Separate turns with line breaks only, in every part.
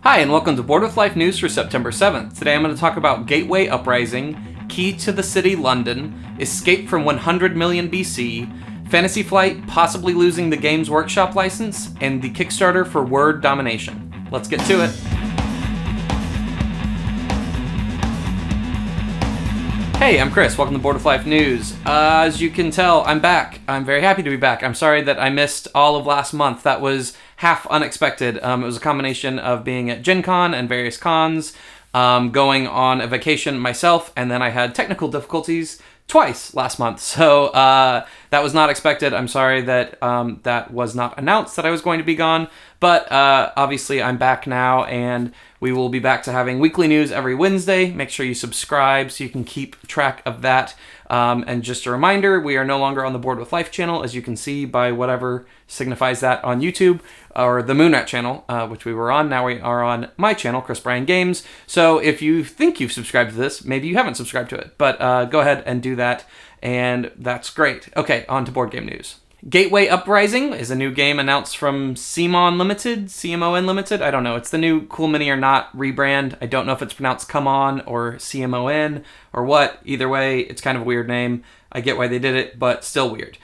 Hi, and welcome to Board with Life News for September 7th. Today I'm going to talk about Gateway Uprising, Key to the City London, Escape from 100 Million BC, Fantasy Flight possibly losing the Games Workshop license, and the Kickstarter for Word Domination. Let's get to it. Hey, I'm Chris. Welcome to Board with Life News. As you can tell, I'm back. I'm very happy to be back. I'm sorry that I missed all of last month. That was half unexpected. It was a combination of being at Gen Con and various cons, going on a vacation myself, and then I had technical difficulties twice last month. So that was not expected. I'm sorry that that was not announced that I was going to be gone. But obviously I'm back now, and we will be back to having weekly news every Wednesday. Make sure you subscribe so you can keep track of that. And just a reminder, we are no longer on the Board with Life channel, as you can see by whatever signifies that on YouTube, or the Moonrat channel, which we were on. Now we are on my channel, Chris Bryan Games. So if you think you've subscribed to this, maybe you haven't subscribed to it, but go ahead and do that, and that's great. Okay, on to board game news. Gateway Uprising is a new game announced from CMON Limited, CMON Limited. I don't know. It's the new Cool Mini or Not rebrand. I don't know if it's pronounced Come On or CMON or what. Either way, it's kind of a weird name. I get why they did it, but still weird.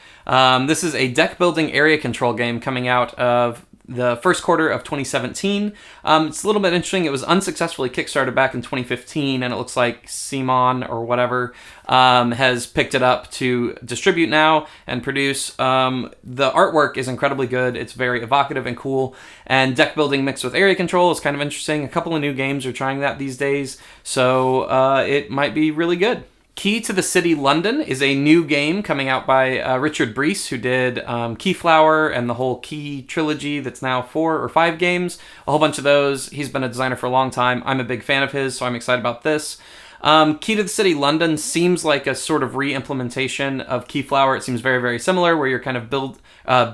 This is a deck building area control game coming out of the first quarter of 2017. It's a little bit interesting. It was unsuccessfully kickstarted back in 2015, and it looks like CMON or whatever has picked it up to distribute now and produce. The artwork is incredibly good. It's very evocative and cool, and deck building mixed with area control is kind of interesting. A couple of new games are trying that these days, so it might be really good. Key to the City London is a new game coming out by Richard Brees, who did Keyflower and the whole Key trilogy that's now 4 or 5 games. A whole bunch of those. He's been a designer for a long time. I'm a big fan of his, so I'm excited about this. Key to the City London seems like a sort of re-implementation of Keyflower. It seems very, very similar, where you're kind of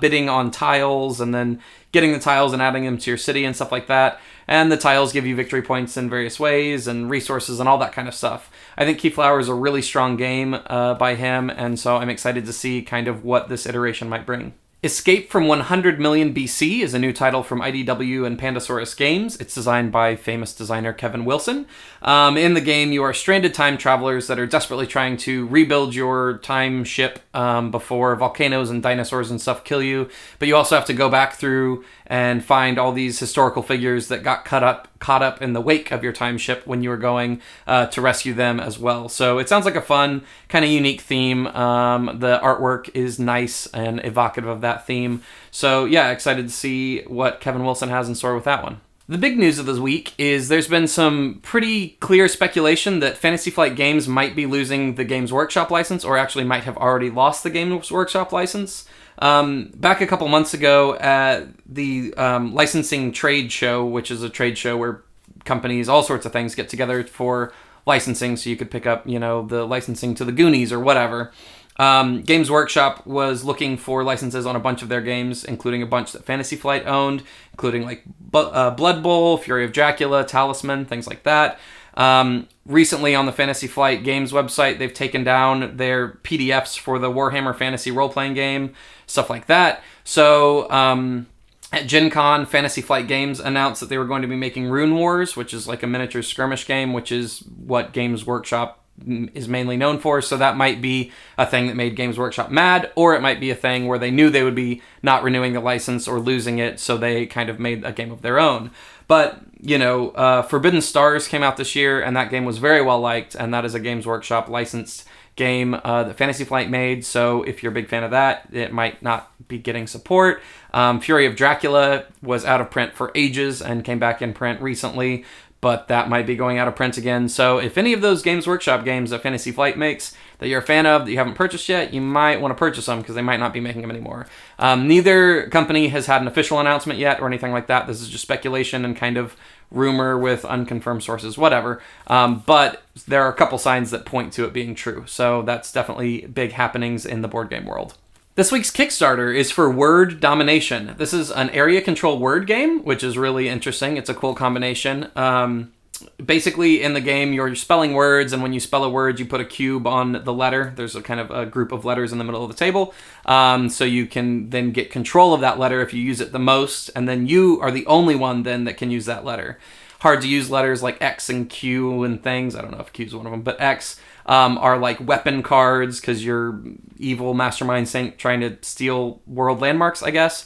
bidding on tiles and then getting the tiles and adding them to your city and stuff like that. And the tiles give you victory points in various ways and resources and all that kind of stuff. I think Keyflower is a really strong game by him, and so I'm excited to see kind of what this iteration might bring. Escape from 100 Million BC is a new title from IDW and Pandasaurus Games. It's designed by famous designer Kevin Wilson. In the game, you are stranded time travelers that are desperately trying to rebuild your time ship before volcanoes and dinosaurs and stuff kill you. But you also have to go back through and find all these historical figures that got caught up in the wake of your time ship when you were going to rescue them as well. So it sounds like a fun, kind of unique theme. The artwork is nice and evocative of that theme. So yeah, excited to see what Kevin Wilson has in store with that one. The big news of this week is there's been some pretty clear speculation that Fantasy Flight Games might be losing the Games Workshop license, or actually might have already lost the Games Workshop license. Back a couple months ago at the licensing trade show, which is a trade show where companies, all sorts of things, get together for licensing, so you could pick up, the licensing to the Goonies or whatever. Games Workshop was looking for licenses on a bunch of their games, including a bunch that Fantasy Flight owned, including like Blood Bowl, Fury of Dracula, Talisman, things like that. Recently on the Fantasy Flight Games website, they've taken down their PDFs for the Warhammer Fantasy role-playing game, stuff like that. So at Gen Con, Fantasy Flight Games announced that they were going to be making Rune Wars, which is like a miniature skirmish game, which is what Games Workshop is mainly known for. So that might be a thing that made Games Workshop mad, or it might be a thing where they knew they would be not renewing the license or losing it, so they kind of made a game of their own. But, Forbidden Stars came out this year, and that game was very well liked, and that is a Games Workshop licensed game that Fantasy Flight made, so if you're a big fan of that, it might not be getting support. Fury of Dracula was out of print for ages and came back in print recently, but that might be going out of print again. So if any of those Games Workshop games that Fantasy Flight makes that you're a fan of, that you haven't purchased yet, you might want to purchase them, because they might not be making them anymore. Neither company has had an official announcement yet or anything like that. This is just speculation and kind of rumor with unconfirmed sources, whatever. But there are a couple signs that point to it being true. So that's definitely big happenings in the board game world. This week's Kickstarter is for Word Domination. This is an area control word game, which is really interesting. It's a cool combination. basically in the game you're spelling words, and when you spell a word you put a cube on the letter. There's a kind of a group of letters in the middle of the table, so you can then get control of that letter if you use it the most, and then you are the only one then that can use that letter. Hard to use letters like X and Q and things. I don't know if Q is one of them, but X are like weapon cards because you're evil mastermind saint trying to steal world landmarks, I guess.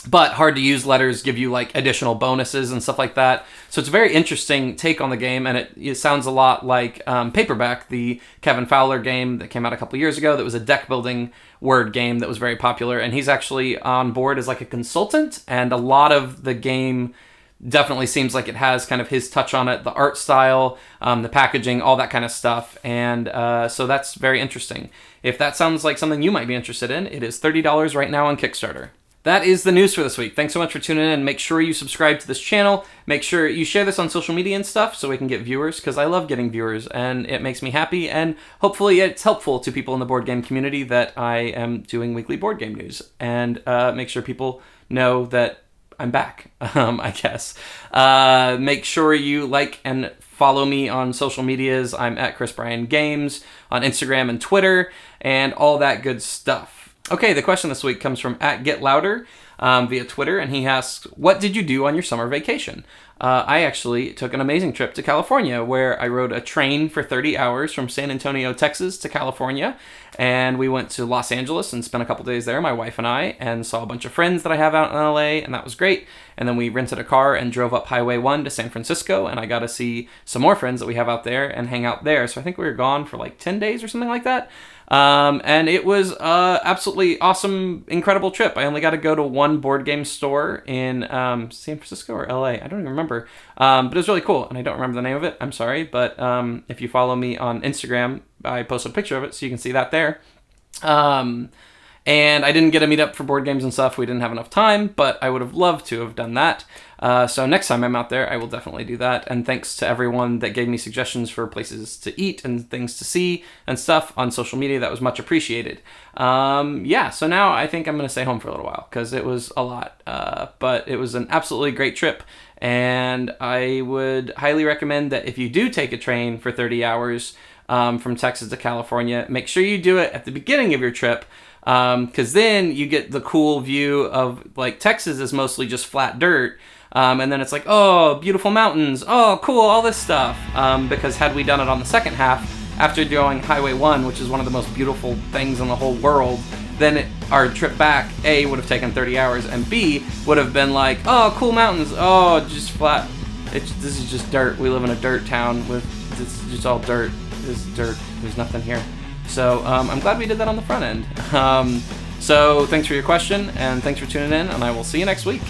But hard to use letters give you like additional bonuses and stuff like that. So it's a very interesting take on the game, and it sounds a lot like Paperback, the Kevin Fowler game that came out a couple years ago that was a deck building word game that was very popular. And he's actually on board as like a consultant, and a lot of the game definitely seems like it has kind of his touch on it, the art style, the packaging, all that kind of stuff. And so that's very interesting. If that sounds like something you might be interested in, it is $30 right now on Kickstarter. That is the news for this week. Thanks so much for tuning in. Make sure you subscribe to this channel. Make sure you share this on social media and stuff so we can get viewers, because I love getting viewers and it makes me happy, and hopefully it's helpful to people in the board game community that I am doing weekly board game news, and make sure people know that I'm back, I guess. Make sure you like and follow me on social medias. I'm at Chris Bryan Games on Instagram and Twitter and all that good stuff. Okay, the question this week comes from @GetLouder via Twitter, and he asks, what did you do on your summer vacation? I actually took an amazing trip to California where I rode a train for 30 hours from San Antonio, Texas to California, and we went to Los Angeles and spent a couple days there, my wife and I, and saw a bunch of friends that I have out in LA, and that was great. And then we rented a car and drove up Highway 1 to San Francisco, and I got to see some more friends that we have out there and hang out there. So I think we were gone for like 10 days or something like that. And it was absolutely awesome, incredible trip. I only got to go to one board game store in San Francisco or LA. I don't even remember. But it was really cool, and I don't remember the name of it. I'm sorry. But if you follow me on Instagram, I posted a picture of it, so you can see that there. And I didn't get to meet up for board games and stuff. We didn't have enough time, but I would have loved to have done that. So next time I'm out there, I will definitely do that. And thanks to everyone that gave me suggestions for places to eat and things to see and stuff on social media. That was much appreciated. Yeah, so now I think I'm going to stay home for a little while because it was a lot. But it was an absolutely great trip. And I would highly recommend that if you do take a train for 30 hours from Texas to California, make sure you do it at the beginning of your trip. Because then you get the cool view of, like, Texas is mostly just flat dirt, and then it's like, oh, beautiful mountains, oh, cool, all this stuff, because had we done it on the second half, after doing Highway 1, which is one of the most beautiful things in the whole world, then our trip back, A, would have taken 30 hours, and B, would have been like, oh, cool mountains, oh, just flat, this is just dirt, we live in a dirt town, it's just all dirt, there's nothing here. So I'm glad we did that on the front end. So thanks for your question, and thanks for tuning in, and I will see you next week.